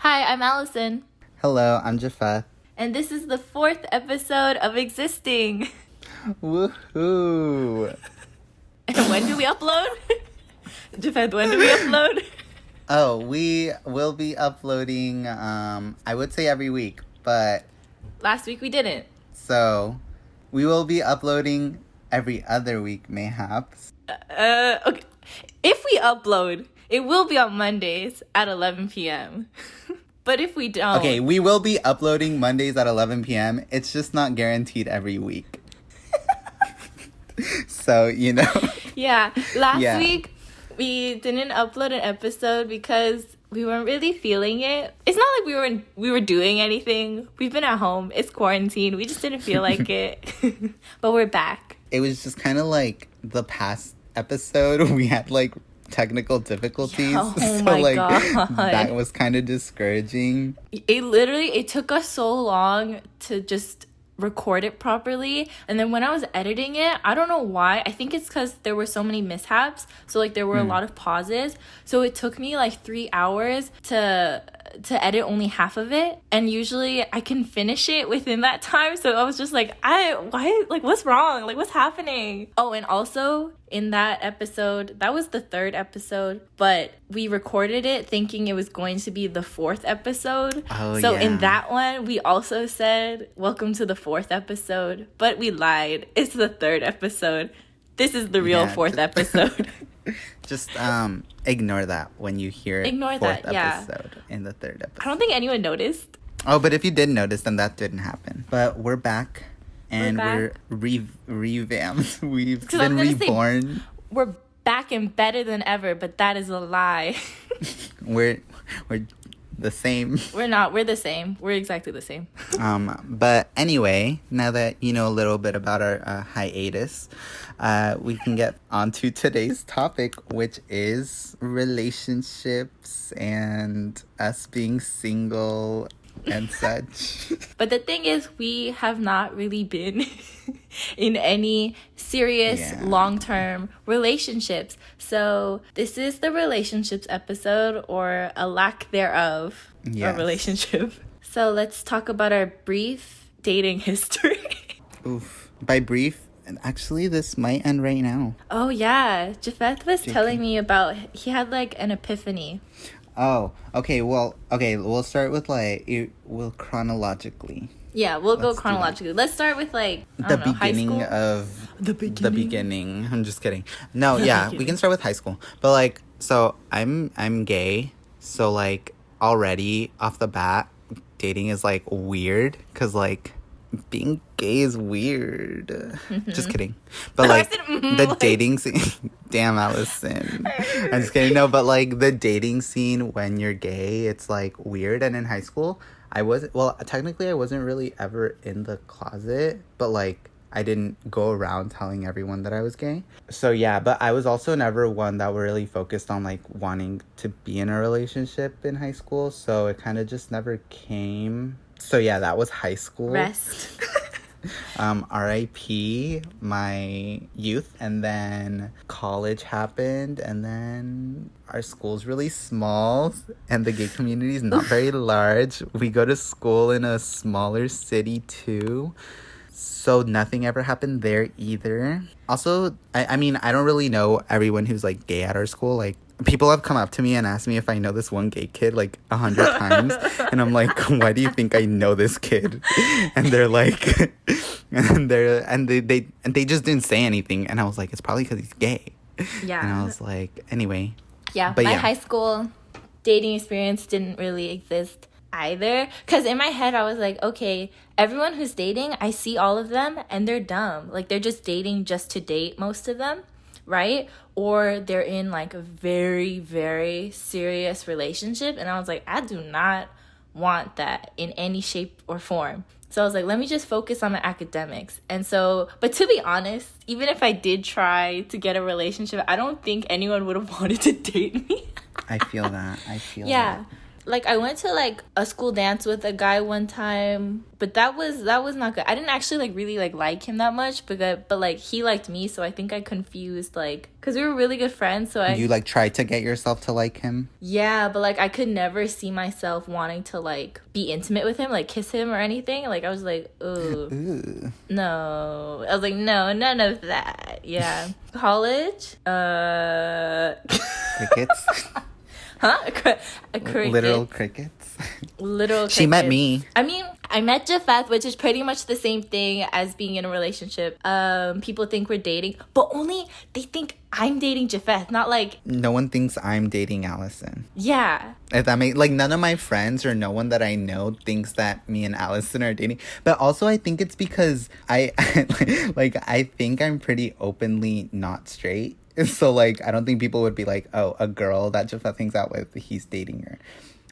Hi, I'm Allison. Hello, I'm Jafeth. And this is the 4th episode of Existing. Woohoo! And when do we upload? Jafeth, when do we upload? Oh, we will be uploading, I would say every week, but... Last week we didn't. So, we will be uploading every other week, mayhaps. Okay. If we upload, it will be on Mondays at 11 p.m. But if we don't... Okay, we will be uploading Mondays at 11 p.m. It's just not guaranteed every week. So, you know. Yeah, last week we didn't upload an episode because we weren't really feeling it. It's not like we were doing anything. We've been at home. It's quarantine. We just didn't feel like it. But we're back. It was just kind of like the past episode. We had like technical difficulties. Oh so my like God. that was kind of discouraging. It took us so long to just record it properly, and then when I was editing it, I don't know why, I think it's because there were so many mishaps, so like there were a lot of pauses, so it took me like 3 hours to edit only half of it, and usually I can finish it within that time. So I was just like, what's wrong, like what's happening? Oh, and also in that episode, that was the 3rd episode, but we recorded it thinking it was going to be the 4th episode. So in that one, we also said, welcome to the 4th episode, but we lied. It's the 3rd episode. This is the real 4th episode. Just ignore that when you hear ignore 4th that, episode in the 3rd episode. I don't think anyone noticed. Oh, but if you did notice, then that didn't happen. But we're back. And we're revamped. We've been reborn. We're back and better than ever, but that is a lie. We're the same. We're not. We're the same. We're exactly the same. But anyway, now that you know a little bit about our hiatus, we can get on to today's topic, which is relationships and us being single and such. But the thing is, we have not really been in any serious long-term relationships. So this is the relationships episode, or a lack thereof of relationship. So let's talk about our brief dating history. Oof. By brief, and actually this might end right now. Oh yeah, Jafeth was telling me about, he had like an epiphany. Oh, okay. Well, we'll start with chronologically. Yeah, we'll go chronologically. Let's start with like the beginning. I'm just kidding. No, yeah, we can start with high school. But like, so I'm gay. So like already off the bat, dating is like weird because like being gay is weird. Just kidding. But like the dating scene. Damn, Allison. I'm just kidding. No, but like the dating scene when you're gay, it's like weird. And in high school, technically I wasn't really ever in the closet, but like I didn't go around telling everyone that I was gay. So yeah, but I was also never one that really focused on like wanting to be in a relationship in high school. So it kind of just never came. So yeah, that was high school. Rest. R.I.P. my youth, and then college happened, and then our school's really small, and the gay community is not very large. We go to school in a smaller city too, so nothing ever happened there either. Also, I mean, I don't really know everyone who's like gay at our school. Like, people have come up to me and asked me if I know this one gay kid like 100 times, and I'm like, why do you think I know this kid? And they're like, and they just didn't say anything, and I was like, it's probably because he's gay. Yeah. And I was like, anyway. Yeah, but my high school dating experience didn't really exist either, because in my head I was like, okay, everyone who's dating, I see all of them and they're dumb. Like, they're just dating just to date, most of them, right? Or they're in like a very, very serious relationship, and I was like, I do not want that in any shape or form. So I was like, let me just focus on my academics. And so, but to be honest, even if I did try to get a relationship, I don't think anyone would have wanted to date me. I feel that. Yeah. like I went to like a school dance with a guy one time, but that was not good. I didn't actually like really like him that much, but like he liked me, so I think I confused like because we were really good friends. So You like tried to get yourself to like him? yeah, but like I could never see myself wanting to like be intimate with him, like kiss him or anything. Like I was like, ooh. No. I was like, no, none of that. Yeah. College? Crickets? Huh? A cricket. Literal crickets? Literal crickets. She met me. I mean, I met Jafeth, which is pretty much the same thing as being in a relationship. People think we're dating, but only they think I'm dating Jafeth, not like... No one thinks I'm dating Allison. Yeah. If that makes... Like, none of my friends or no one that I know thinks that me and Allison are dating. But also, I think it's because I think I'm pretty openly not straight. So, like, I don't think people would be like, oh, a girl that Jafeth hangs out with, he's dating her.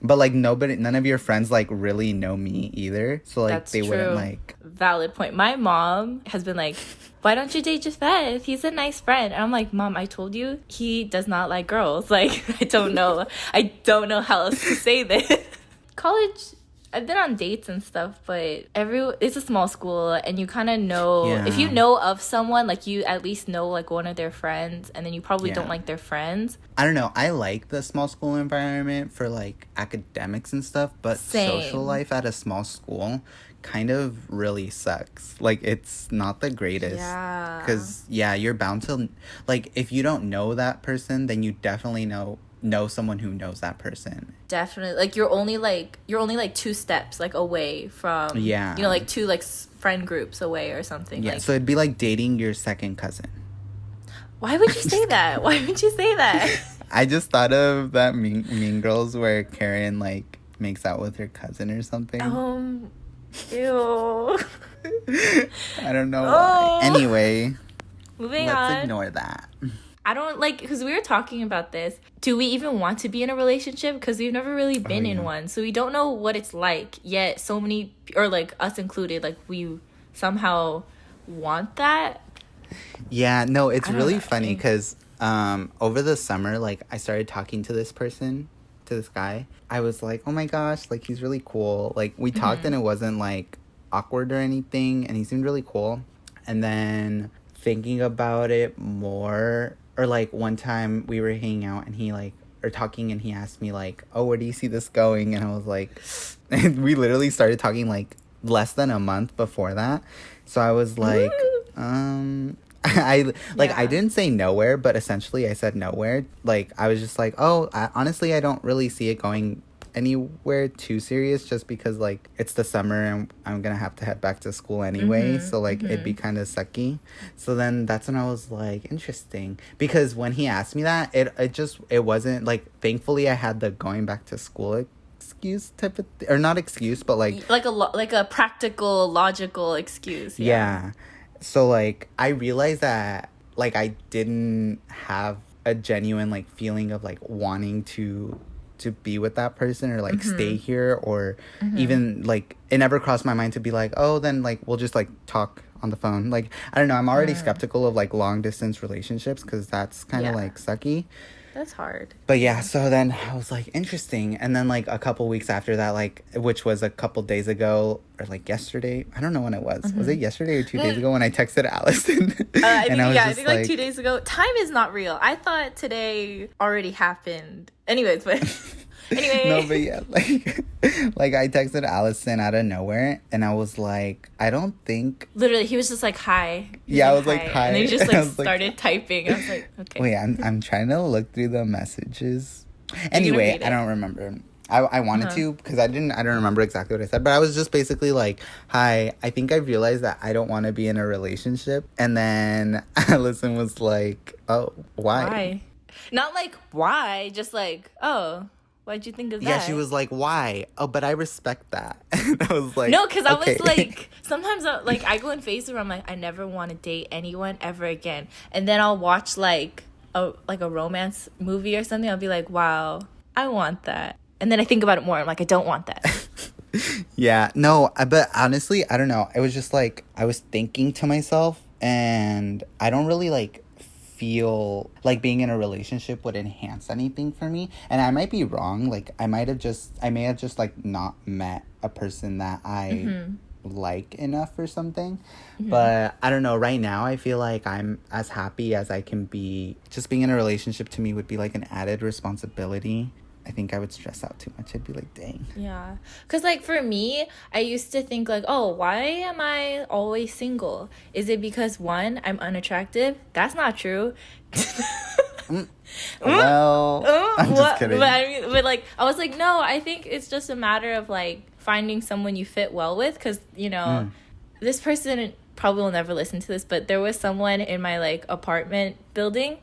But, like, none of your friends, like, really know me either. So, like, That's they true. wouldn't, like... Valid point. My mom has been like, why don't you date Jafeth? He's a nice friend. And I'm like, Mom, I told you he does not like girls. Like, I don't know. I don't know how else to say this. College... I've been on dates and stuff, but it's a small school, and you kind of know if you know of someone, like you at least know like one of their friends, and then you probably don't like their friends. I don't know. I like the small school environment for like academics and stuff, but social life at a small school kind of really sucks. Like it's not the greatest. Yeah. Because you're bound to like if you don't know that person, then you definitely know someone who knows that person. Definitely. Like you're only like 2 steps like away from like 2 like friend groups away or something. Yeah, like, so it'd be like dating your second cousin. Why would you say that? Why would you say that? I just thought of that mean Girls where Karen like makes out with her cousin or something. Ew. I don't know why. Anyway, moving let's on. Let's ignore that. I don't like, because we were talking about this. Do we even want to be in a relationship? Because we've never really been in one. So we don't know what it's like. Yet so many, or like us included, like we somehow want that. Yeah, no, it's really funny because over the summer, like I started talking to this guy. I was like, oh my gosh, like he's really cool. Like we talked and it wasn't like awkward or anything. And he seemed really cool. And then thinking about it more... Or, like, one time we were hanging out and he, like... Or talking and he asked me, like... Oh, where do you see this going? And I was like... And we literally started talking, like... Less than a month before that. So I was like... I didn't say nowhere, but essentially I said nowhere. Like, I was just like... Oh, honestly, I don't really see it going... anywhere too serious just because like it's the summer and I'm gonna have to head back to school anyway, so like it'd be kind of sucky. So then that's when I was like, interesting, because when he asked me that, it wasn't like, thankfully I had the going back to school excuse type of or not excuse, but like a practical, logical excuse. Yeah. So like I realized that like I didn't have a genuine like feeling of like wanting to be with that person or like stay here or even like it never crossed my mind to be like, oh, then like we'll just like talk on the phone. Like I don't know, I'm already skeptical of like long distance relationships because that's kind of like sucky. That's hard. But yeah, so then I was like, interesting. And then like a couple weeks after that, like which was a couple days ago or like yesterday, I don't know when it was. Was it yesterday or 2 days ago when I texted Allison? I think like 2 days ago. Time is not real. I thought today already happened. Anyways, but anyway. No, but yeah, like I texted Allison out of nowhere and I was like, I don't think... Literally, he was just like, hi. I was like, hi. And then he just like started typing. I was like, okay. Wait, I'm trying to look through the messages. Anyway, I don't remember. I wanted to because I don't remember exactly what I said, but I was just basically like, hi, I think I realized that I don't want to be in a relationship. And then Allison was like, oh, why? Not like, why? Just like, oh, why'd you think of that? Yeah, she was like, why? Oh, but I respect that. I was like, no, because okay. I was like, sometimes I go in phases where I'm like, I never want to date anyone ever again. And then I'll watch like a romance movie or something. I'll be like, wow, I want that. And then I think about it more. I'm like, I don't want that. Yeah, no, but honestly, I don't know. It was just like, I was thinking to myself and I don't really like feel like being in a relationship would enhance anything for me. And I might be wrong. Like, I may have just like not met a person that I like enough or something. But I don't know. Right now, I feel like I'm as happy as I can be. Just being in a relationship to me would be like an added responsibility. I think I would stress out too much. I'd be like, dang. Yeah. Because, like, for me, I used to think, like, oh, why am I always single? Is it because, one, I'm unattractive? That's not true. Well, I'm just kidding. But, like, I was like, no, I think it's just a matter of, like, finding someone you fit well with. Because, you know, this person probably will never listen to this, but there was someone in my, like, apartment building,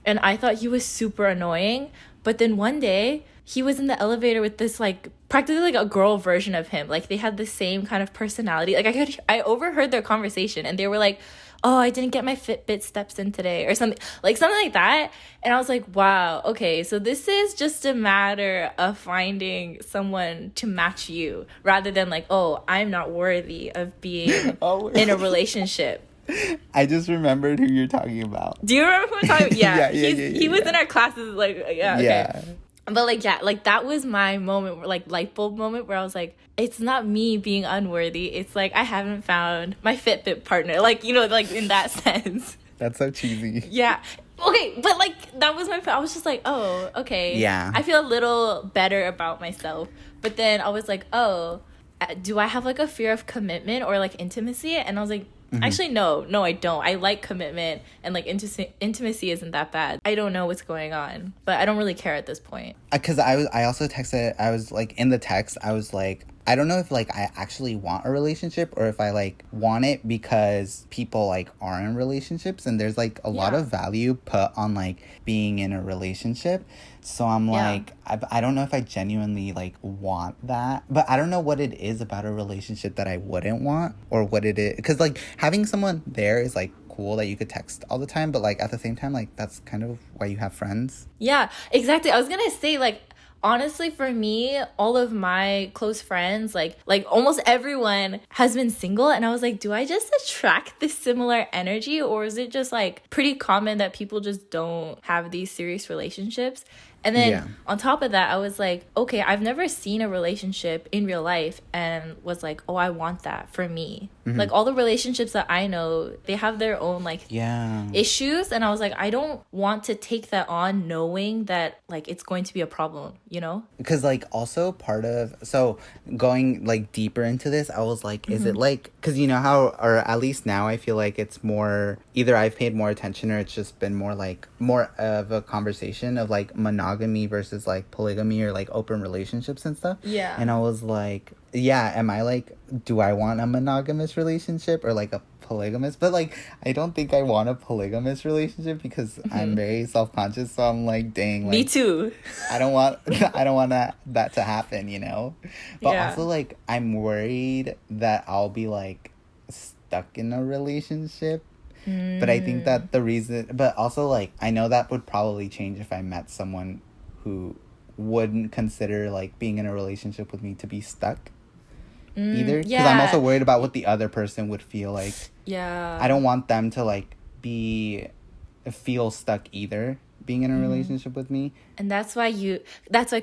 and I thought he was super annoying. But then one day, he was in the elevator with this, like, practically, like, a girl version of him. Like, they had the same kind of personality. Like, I overheard their conversation, and they were like, oh, I didn't get my Fitbit steps in today, or something like that. And I was like, wow, okay, so this is just a matter of finding someone to match you, rather than, like, oh, I'm not worthy of being in a relationship. I just remembered who you're talking about. Do you remember who I'm talking about? Yeah. He was yeah. in our classes, like, yeah, okay. Yeah. But, like, yeah, like, that was my moment, like, light bulb moment, where I was like, it's not me being unworthy. It's, like, I haven't found my Fitbit partner. Like, you know, like, in that sense. That's so cheesy. Yeah. Okay, but, like, that was I was just like, oh, okay. Yeah. I feel a little better about myself. But then I was like, oh, do I have, like, a fear of commitment or, like, intimacy? And I was like, actually, no, I don't. I like commitment, and, like, intimacy isn't that bad. I don't know what's going on, but I don't really care at this point. Because I also texted, I was, like, in the text, I was like, I don't know if, like, I actually want a relationship, or if I, like, want it because people, like, are in relationships, and there's, like, a lot of value put on, like, being in a relationship. So I'm like, I don't know if I genuinely, like, want that. But I don't know what it is about a relationship that I wouldn't want, or what it is. Because, like, having someone there is, like, cool that you could text all the time. But, like, at the same time, like, that's kind of why you have friends. Yeah, exactly. I was going to say, like, honestly, for me, all of my close friends, like almost everyone has been single. And I was like, do I just attract this similar energy? Or is it just, like, pretty common that people just don't have these serious relationships? And then on top of that, I was like, okay, I've never seen a relationship in real life and was like, oh, I want that for me. Like, all the relationships that I know, they have their own, like, issues. And I was like, I don't want to take that on knowing that, like, it's going to be a problem, you know? Because, like, also part of, so going, like, deeper into this, I was like, is it like, because you know how, or at least now I feel like it's more, either I've paid more attention, or it's just been more of a conversation of, like, monogamy versus, like, polygamy, or, like, open relationships and stuff. Yeah. And I was like, yeah, am I, like, do I want a monogamous relationship or, like, a polygamous? But, like, I don't think I want a polygamous relationship because I'm very self-conscious. So I'm like, dang, like, me too. I don't want that to happen, you know? But also, like, I'm worried that I'll be, like, stuck in a relationship. But I think that the reason, but also, like, I know that would probably change if I met someone who wouldn't consider, like, being in a relationship with me to be stuck either. Because I'm also worried about what the other person would feel like. Yeah. I don't want them to, like, feel stuck either being in a relationship with me. And that's why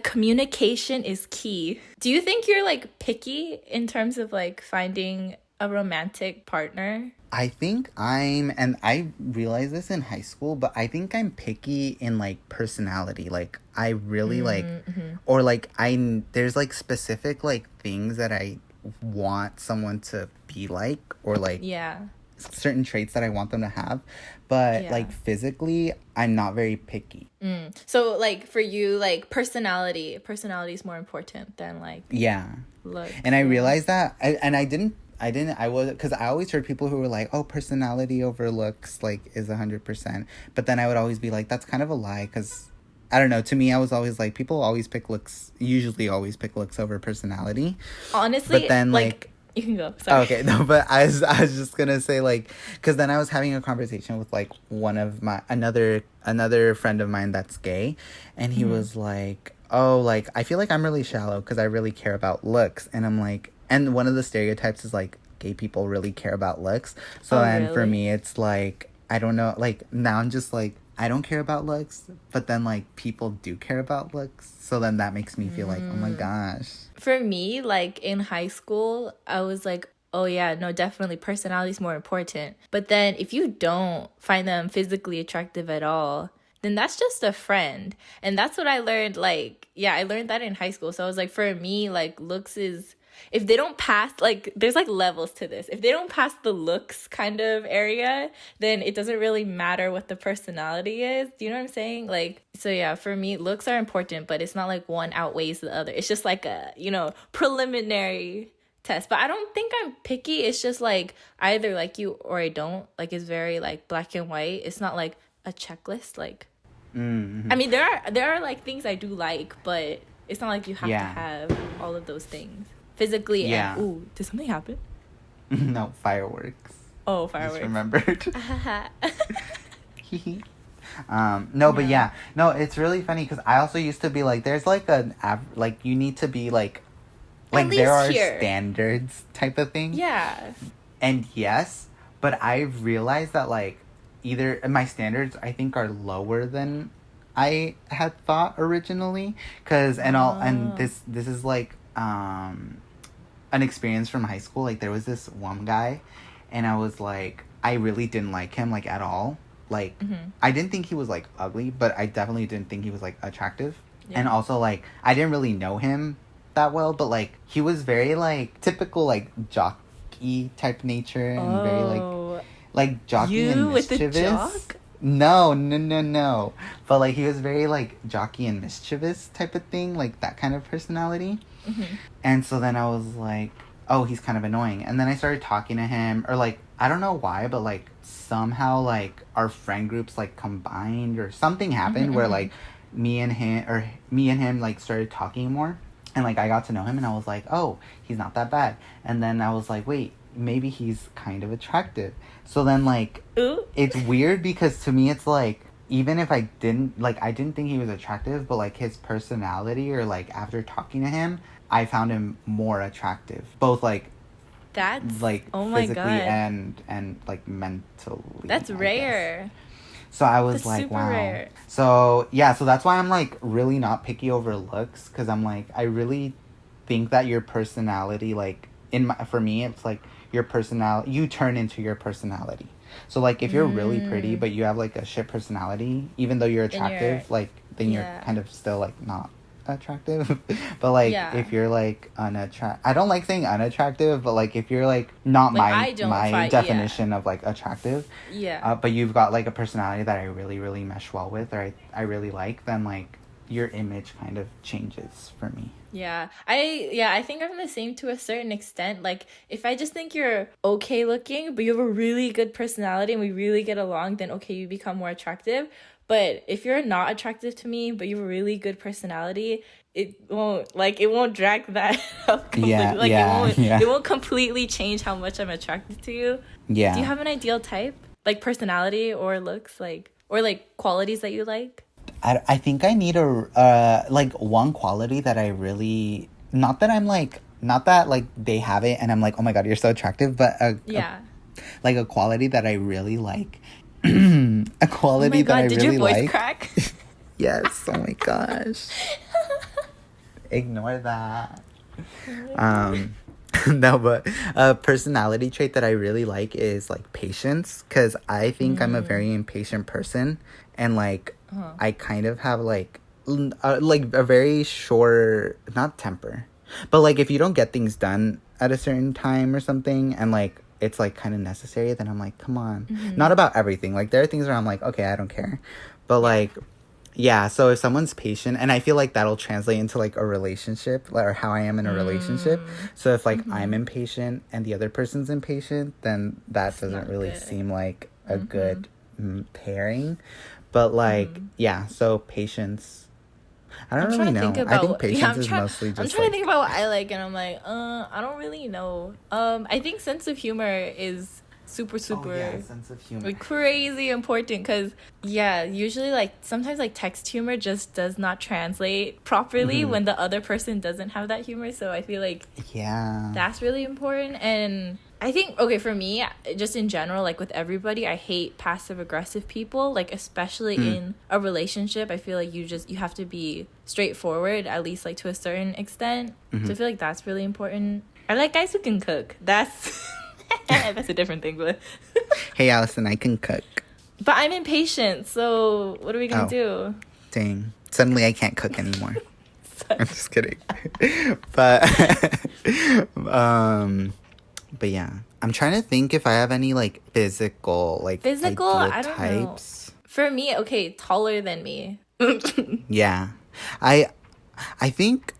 communication is key. Do you think you're, like, picky in terms of, like, finding a romantic partner? I think and I realized this in high school, but I think I'm picky in, like, personality. Like, I really like, or, like, there's, like, specific, like, things that I want someone to be like, or, like, certain traits that I want them to have. But, like, physically, I'm not very picky. So, like, for you, like, personality is more important than, like, looks. And I realized that, because I always heard people who were like, oh, personality over looks, like, is 100%. But then I would always be like, that's kind of a lie, because, I don't know, to me, I was always like, people usually always pick looks over personality. Honestly, but then, like you can go. Sorry. Okay, no, but I was just gonna say, like, because then I was having a conversation with, like, one of another friend of mine that's gay, and he was like, oh, like, I feel like I'm really shallow because I really care about looks. And I'm like, and one of the stereotypes is, like, gay people really care about looks. So, and really? For me, it's like, I don't know, like, now I'm just like, I don't care about looks, but then like people do care about looks. So then that makes me feel like, oh my gosh. For me, like in high school, I was like, oh yeah, no, definitely personality is more important. But then if you don't find them physically attractive at all, then that's just a friend. And that's what I learned. Like, yeah, I learned that in high school. So I was like, for me, like looks is, if they don't pass, like there's like levels to this. If they don't pass the looks kind of area, then it doesn't really matter what the personality is. Do you know what I'm saying? Like, so yeah, for me, looks are important, but it's not like one outweighs the other. It's just like a, preliminary test. But I don't think I'm picky. It's just like I either like you or I don't. Like it's very like black and white. It's not like a checklist. Like, I mean, there are like things I do like, but it's not like you have to have all of those things physically. Yeah. And ooh, did something happen? No, fireworks. Oh, fireworks. Just remembered. No, but yeah. No, it's really funny because I also used to be like, there's like like you need to be like there are standards type of thing. Yeah. And yes, but I've realized that like either my standards I think are lower than I had thought originally, and this is like an experience from high school. Like there was this one guy and I was like, I really didn't like him like at all. Like I didn't think he was like ugly, but I definitely didn't think he was like attractive. Yeah. And also like I didn't really know him that well, but like he was very like typical like jockey type nature and very like jockey and mischievous. With the jock? No. But like he was very like jockey and mischievous type of thing, like that kind of personality. And so then I was like, oh, he's kind of annoying. And then I started talking to him, or like I don't know why, but like somehow like our friend groups like combined or something happened where like me and him like started talking more. And like I got to know him and I was like, oh, he's not that bad. And then I was like, wait, maybe he's kind of attractive. So then like it's weird because to me it's like, even if I didn't think he was attractive, but like his personality or like after talking to him, I found him more attractive. Both like that's like oh my physically God. and like mentally. That's rare. So I was That's like, super wow. Rare. So yeah, so that's why I'm like really not picky over looks, because I'm like, I really think that your personality, like for me, it's like your personality, you turn into your personality. So like if you're really pretty but you have like a shit personality, even though you're attractive, then you're kind of still like not attractive. But like if you're like I don't like saying unattractive, but like if you're like not my definition of like attractive, but you've got like a personality that I really really mesh well with, or I really like, then like your image kind of changes for me. I think I'm the same to a certain extent. Like if I just think you're okay looking but you have a really good personality and we really get along, then okay, you become more attractive. But if you're not attractive to me but you have a really good personality, it won't drag that up completely. It won't completely change how much I'm attracted to you. Do you have an ideal type, like personality or looks, like, or like qualities that you like? I think I need a like one quality that I really, not that like they have it and I'm like, oh my God, you're so attractive, but like a quality that I really like. A quality that I really like. Did your voice crack? Yes. Oh my gosh. Ignore that. No, but a personality trait that I really like is like patience, because I think I'm a very impatient person, and like I kind of have like a very short, not temper, but like if you don't get things done at a certain time or something, and like it's like kind of necessary, then I'm like, come on. Not about everything. Like there are things where I'm like, okay, I don't care, but like so if someone's patient, and I feel like that'll translate into like a relationship, or how I am in a relationship. So if like I'm impatient and the other person's impatient, then that doesn't really seem like a good pairing. But like so patience, I don't really know. I think patience is mostly just, I'm trying to think about what I like, and I'm like, I don't really know. I think sense of humor is super sense of humor. like crazy important, because usually like sometimes like text humor just does not translate properly when the other person doesn't have that humor. So I feel like that's really important. And I think, okay, for me, just in general, like with everybody, I hate passive aggressive people, like especially in a relationship. I feel like you have to be straightforward, at least like to a certain extent. So I feel like that's really important. I like guys who can cook. That's that's a different thing, but hey, Allison, I can cook. But I'm impatient, so what are we gonna do? Dang. Suddenly I can't cook anymore. I'm just kidding. But but yeah. I'm trying to think if I have any like physical I don't types. Know. For me, okay, taller than me. Yeah. I think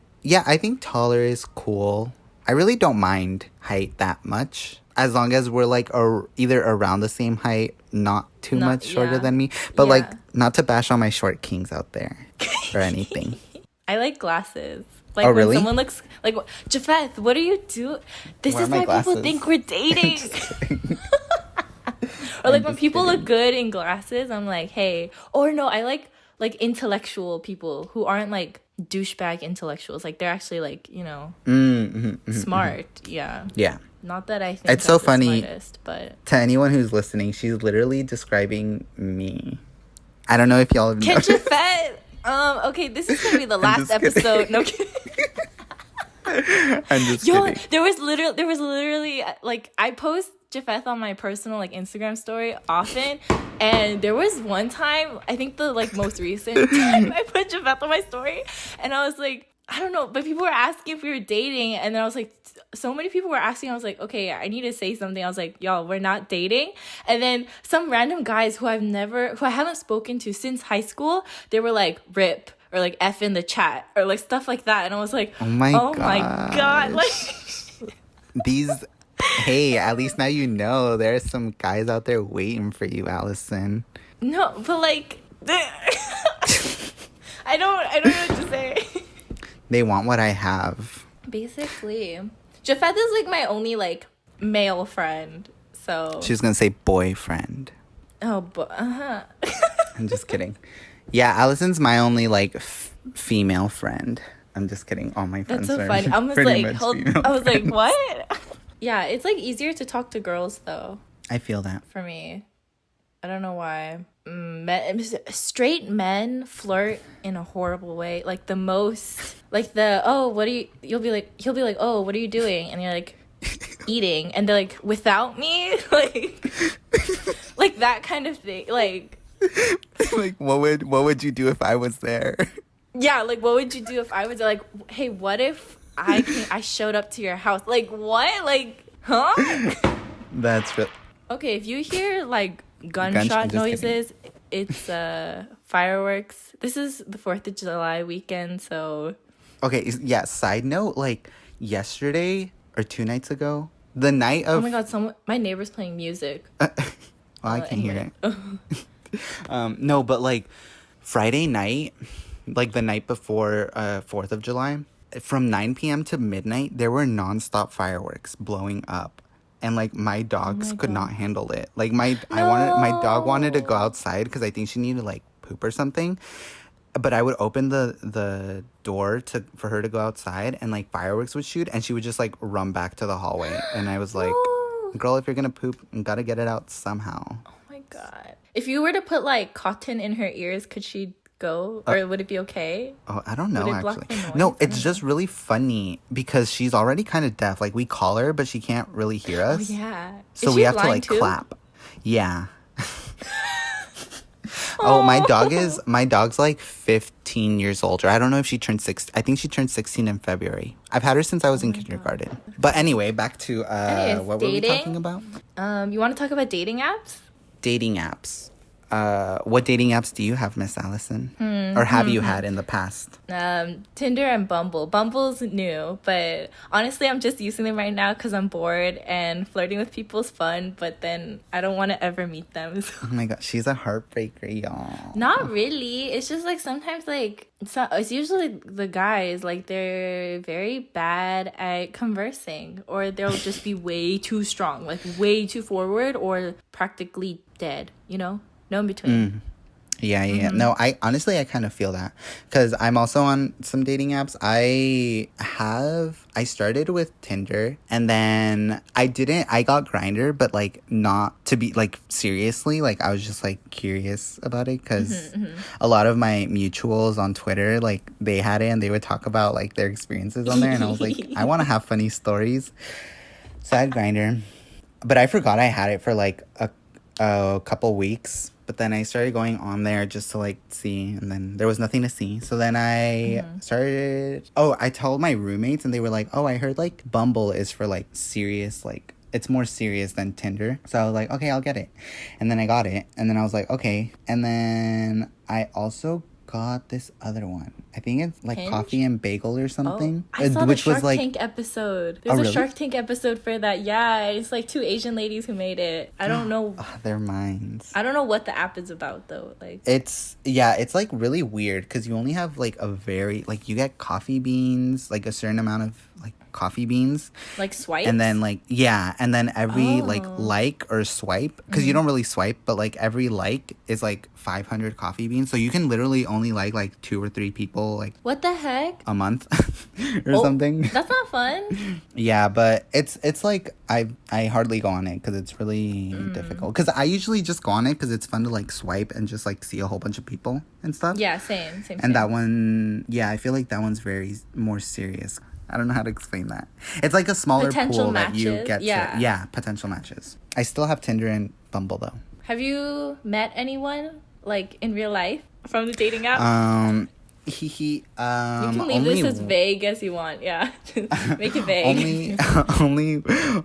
taller is cool. I really don't mind height that much, as long as we're like either around the same height, not too much shorter than me. But like, not to bash on my short kings out there or anything. I like glasses. Like when really? Someone looks like, Jafeth, what are you doing? This is why people think we're dating. Or like when people look good in glasses, I'm like, hey. Or no, I like intellectual people who aren't like douchebag intellectuals. Like they're actually like, smart. Yeah. Not that I think it's so funny. Smartest, but to anyone who's listening, she's literally describing me. I don't know if y'all know. Jafeth. Okay, this is gonna be the last episode. No kidding. I'm just kidding. There was literally like, I post Jafeth on my personal like Instagram story often, and there was one time, I think the like most recent time, I put Jafeth on my story, and I was like, I don't know, but people were asking if we were dating, and then I was like, so many people were asking, I was like, okay, I need to say something. I was like, y'all, we're not dating. And then some random guys who I haven't spoken to since high school, they were like, rip, or like F in the chat, or like stuff like that. And I was like, oh my god. Like hey, at least now you know there's some guys out there waiting for you, Allison. No, but like, I don't know what to say. They want what I have. Basically. Jafeth is like my only like male friend, so she was gonna say boyfriend. Oh, but I'm just kidding. Yeah, Allison's my only like female friend. I'm just kidding. All my friends are funny. I was like, what? Yeah, it's like easier to talk to girls though. I feel that. For me, I don't know why. Straight men flirt in a horrible way. Like the most, like what are you? He'll be like, oh, what are you doing? And you're like, eating. And they're like, without me, like that kind of thing. Like what would you do if I was there? Yeah, like what would you do if I was there? Like, hey, what if I showed up to your house? Like what? Like, huh? That's real. Okay, if you hear like gunshot noises, it's fireworks. This is the 4th of July weekend, so okay. Yeah, side note, like yesterday or 2 nights ago, the night of, oh my god, my neighbor's playing music. Well, I can hear it. No, but like Friday night, like the night before 4th of July, from 9 p.m. to midnight, there were nonstop fireworks blowing up. And like my dogs could not handle it. Like my dog wanted to go outside because I think she needed to like poop or something. But I would open the door for her to go outside, and like fireworks would shoot, and she would just like run back to the hallway. And I was like, girl, if you're gonna poop, you gotta get it out somehow. Oh my god. If you were to put like cotton in her ears, could she go, or would it be okay? Oh, I don't know, actually. No, it's just really funny because she's already kind of deaf. Like we call her, but she can't really hear us. Oh, yeah. So we have to like clap. Yeah. Oh, my dog's like 15 years older. I don't know if she turned 6. I think she turned 16 in February. I've had her since I was in kindergarten. God. But anyway, back to what were we talking about? You want to talk about dating apps? Dating apps. what dating apps do you have, Miss Allison? Or have you had in the past? Tinder and Bumble. Bumble's new, but honestly, I'm just using them right now because I'm bored and flirting with people's fun, but then I don't want to ever meet them. So. Oh my god, she's a heartbreaker, y'all. Not really. It's just like sometimes like it's usually the guys, like they're very bad at conversing, or they'll just be way too strong, like way too forward, or practically dead, you know? No in between. Yeah. No, I honestly, I kind of feel that because I'm also on some dating apps. I started with Tinder, and then I got Grindr, but like not to be like seriously, like I was just like curious about it because a lot of my mutuals on Twitter, like they had it and they would talk about like their experiences on there, and I was like, I want to have funny stories. So I had Grindr, but I forgot I had it for like a couple weeks. But then I started going on there just to like see, and then there was nothing to see. So then I I told my roommates, and they were like, oh, I heard like Bumble is for like serious, like it's more serious than Tinder. So I was like, okay, I'll get it. And then I got it, and then I was like, okay. And then I also got this other one. I think it's like Hinge? Coffee and Bagel or something. I saw which the Shark was like Tank episode. There's a really? Shark Tank episode for that. Yeah, it's like two Asian ladies who made it. I don't know. Their minds. I don't know what the app is about though. Like it's like really weird because you only have like a very like you get coffee beans, like a certain amount of like coffee beans, like swipe, and then like and then every like or swipe, because you don't really swipe, but like every like is like 500 coffee beans, so you can literally only like 2 or 3 people like what the heck a month or something. That's not fun. Yeah, but it's like I hardly go on it because it's really difficult, because I usually just go on it because it's fun to like swipe and just like see a whole bunch of people and stuff. Yeah, same. And that one, yeah, I feel like that one's very more serious. I don't know how to explain that. It's like a smaller potential pool matches. that you get Yeah. to. Yeah, potential matches. I still have Tinder and Bumble though. Have you met anyone like in real life from the dating app? You can leave this as vague as you want. Yeah, make it vague.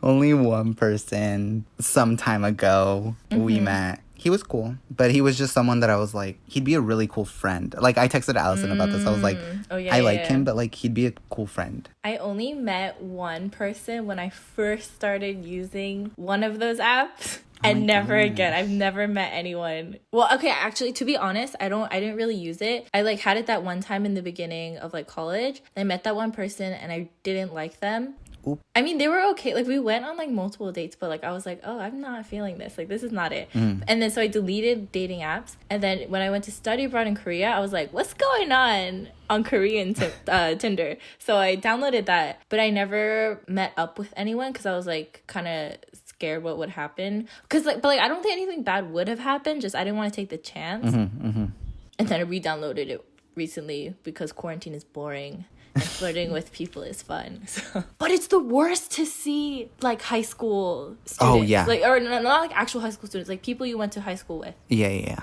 only one person some time ago we met. He was cool, but he was just someone that I was like, he'd be a really cool friend. Like, I texted Allison about this. I was like, I like him, but like, he'd be a cool friend. I only met one person when I first started using one of those apps. And never again. I've never met anyone. Well, okay, actually, to be honest, I didn't really use it. I like had it that one time in the beginning of like college. I met that one person and I didn't like them. Oop. I mean, they were okay. Like, we went on like multiple dates, but like I was like, oh, I'm not feeling this. Like, this is not it. And then so I deleted dating apps. And then when I went to study abroad in Korea, I was like, what's going on Korean Tinder? So I downloaded that, but I never met up with anyone because I was like kind of scared what would happen, because like, but like I don't think anything bad would have happened, just I didn't want to take the chance. And then I re-downloaded it recently because quarantine is boring and flirting with people is fun. So. But it's the worst to see like high school students. Oh yeah, like, or not like actual high school students, like people you went to high school with. Yeah.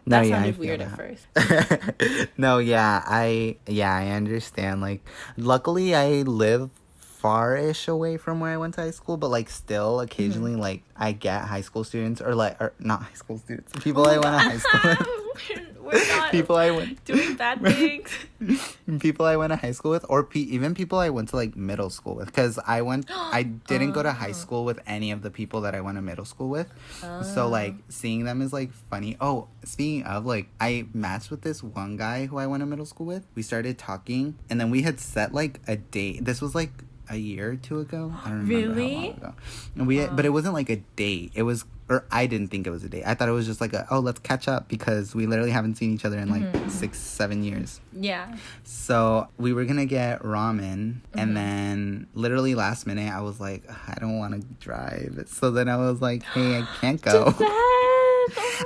No, that sounded weird at first. No, I understand. Like, luckily I live far-ish away from where I went to high school, but like still occasionally like I get high school students or not high school students, people I went to high school with. We're not people I went doing bad things. People I went to high school with, or even people I went to like middle school with, because I didn't go to high school with any of the people that I went to middle school with. So like seeing them is like funny. Oh, speaking of, like I matched with this one guy who I went to middle school with. We started talking, and then we had set like a date. This was like a year or 2 ago. I don't remember how long ago. And but it wasn't like a date. It was, or I didn't think it was a date. I thought it was just like let's catch up, because we literally haven't seen each other in like 6-7 years. Yeah. So we were gonna get ramen, and then literally last minute I was like, I don't want to drive. So then I was like, hey, I can't go.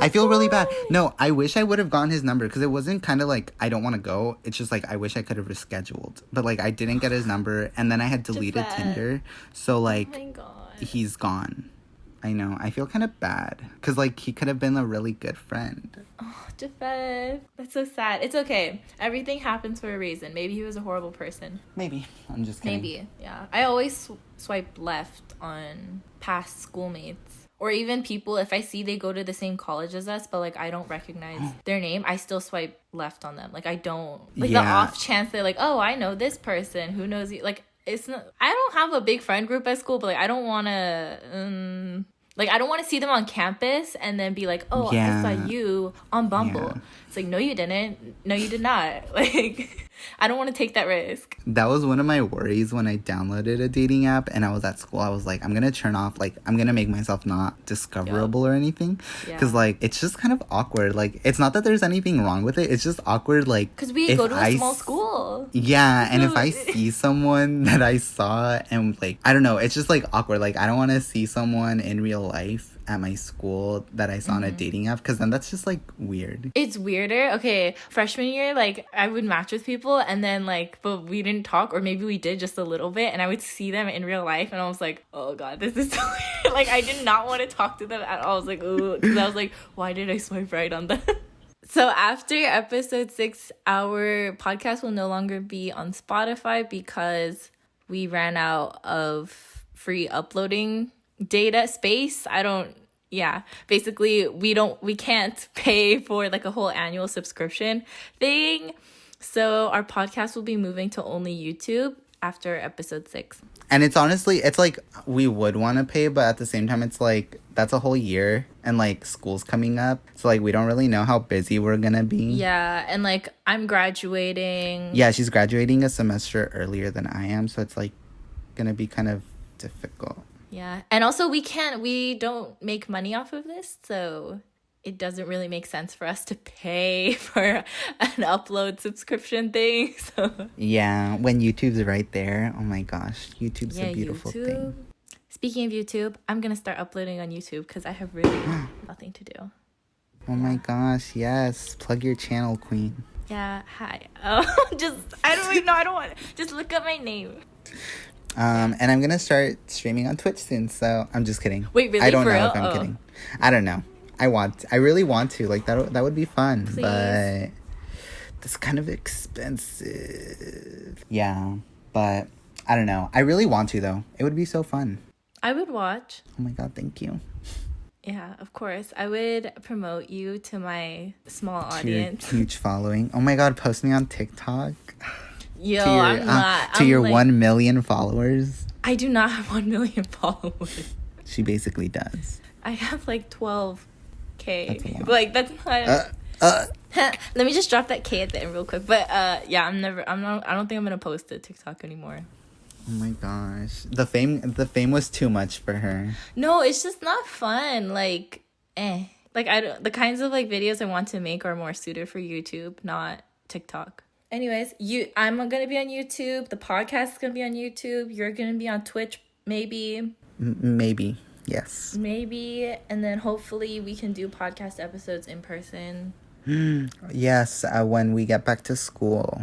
I feel really bad. No, I wish I would have gotten his number, because it wasn't kind of like I don't want to go. It's just like I wish I could have rescheduled. But like I didn't get his number, and then I had deleted Tinder. So like he's gone. I know. I feel kind of bad, because like he could have been a really good friend. Oh, Jafeth. That's so sad. It's okay. Everything happens for a reason. Maybe he was a horrible person. Maybe. I'm just kidding. Maybe. Yeah. I always swipe left on past schoolmates. Or even people, if I see they go to the same college as us, but like I don't recognize their name, I still swipe left on them. Like I don't, like the off chance they're like, oh, I know this person. Who knows you? Like it's not. I don't have a big friend group at school, but like I don't want to. Like, I don't want to see them on campus and then be like, oh, I saw you on Bumble. Yeah. It's like, no, you didn't. No, you did not. Like, I don't want to take that risk. That was one of my worries when I downloaded a dating app and I was at school. I was like, I'm going to turn off, like, I'm going to make myself not discoverable or anything. Because, like, it's just kind of awkward. Like, it's not that there's anything wrong with it. It's just awkward, like. Because we go to a small school. Yeah, and if I see someone that I saw and, like, I don't know, it's just, like, awkward. Like, I don't want to see someone in real life at my school that I saw on a dating app, because then that's just like weird. It's weirder. Okay, freshman year, like I would match with people and then like, but we didn't talk, or maybe we did just a little bit, and I would see them in real life and I was like, oh god, this is so weird. Like I did not want to talk to them at all. I was like, ooh, because I was like, why did I swipe right on them? So after episode 6, our podcast will no longer be on Spotify because we ran out of free uploading data space. Basically we can't pay for like a whole annual subscription thing, so our podcast will be moving to only YouTube after episode 6. And it's honestly, it's like we would want to pay, but at the same time it's like that's a whole year and like school's coming up, so like we don't really know how busy we're gonna be. Yeah, and like I'm graduating. Yeah, she's graduating a semester earlier than I am, so it's like gonna be kind of difficult. Yeah, and also we don't make money off of this, so it doesn't really make sense for us to pay for an upload subscription thing. So yeah, when YouTube's right there, oh my gosh, YouTube's a beautiful thing. Speaking of YouTube, I'm gonna start uploading on YouTube because I have really nothing to do. Oh my gosh, yes, plug your channel, queen. Yeah, hi. I don't even know. I don't want. Just look up my name. And I'm gonna start streaming on Twitch soon, so I'm just kidding. Wait, really? I don't know if I'm kidding. I don't know. I really want to. Like that would be fun. Please. But that's kind of expensive. Yeah, but I don't know. I really want to though. It would be so fun. I would watch. Oh my god, thank you. Yeah, of course. I would promote you to my small audience. Your huge following. Oh my god, post me on TikTok. Yo, I'm not. To your 1 million followers. I do not have 1 million followers. She basically does. I have like 12K. Like that's not. Let me just drop that K at the end real quick. But yeah, I don't think I'm gonna post to TikTok anymore. Oh my gosh, the fame was too much for her. No, it's just not fun. Like, like the kinds of like videos I want to make are more suited for YouTube, not TikTok. Anyways, I'm gonna be on YouTube. The podcast is gonna be on YouTube. You're gonna be on Twitch, maybe. Maybe, yes. Maybe, and then hopefully we can do podcast episodes in person. Yes, when we get back to school.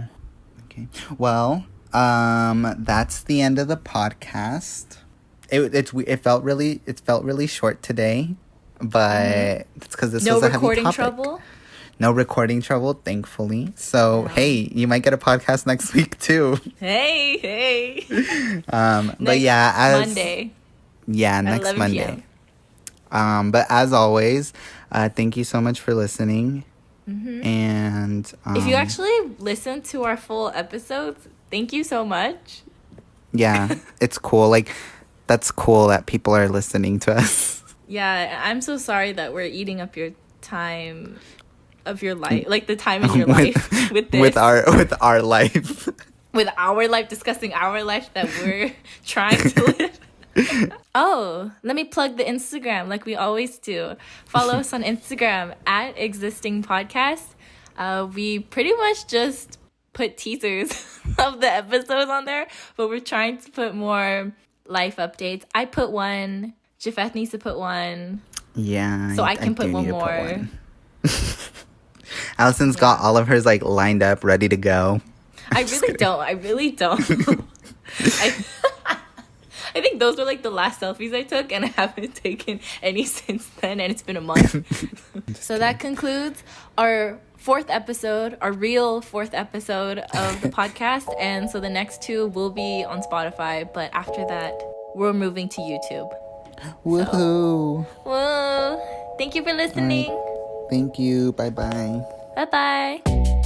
Okay. Well, that's the end of the podcast. It felt really short today, but it's because this was a heavy topic. No recording trouble. No recording trouble, thankfully. So, hey, you might get a podcast next week, too. Hey. But yeah, Monday. Yeah, next Monday. But as always, thank you so much for listening. Mm-hmm. And if you actually listen to our full episodes, thank you so much. Yeah, it's cool. Like, that's cool that people are listening to us. Yeah, I'm so sorry that we're eating up your time of your life, like the time in your life with this. With our life. With our life, discussing our life that we're trying to live. Oh, let me plug the Instagram like we always do. Follow us on Instagram at Existing Podcast. We pretty much just put teasers of the episodes on there, but we're trying to put more life updates. I put one. Jafeth needs to put one. Yeah. So I can put one more. Allison's got all of hers like lined up, ready to go. I really don't. I think those were like the last selfies I took, and I haven't taken any since then, and it's been a month. So that concludes our real fourth episode of the podcast. And so the next 2 will be on Spotify, but after that, we're moving to YouTube. Woohoo! Whoa. Thank you for listening. Thank you. Bye bye. Bye bye.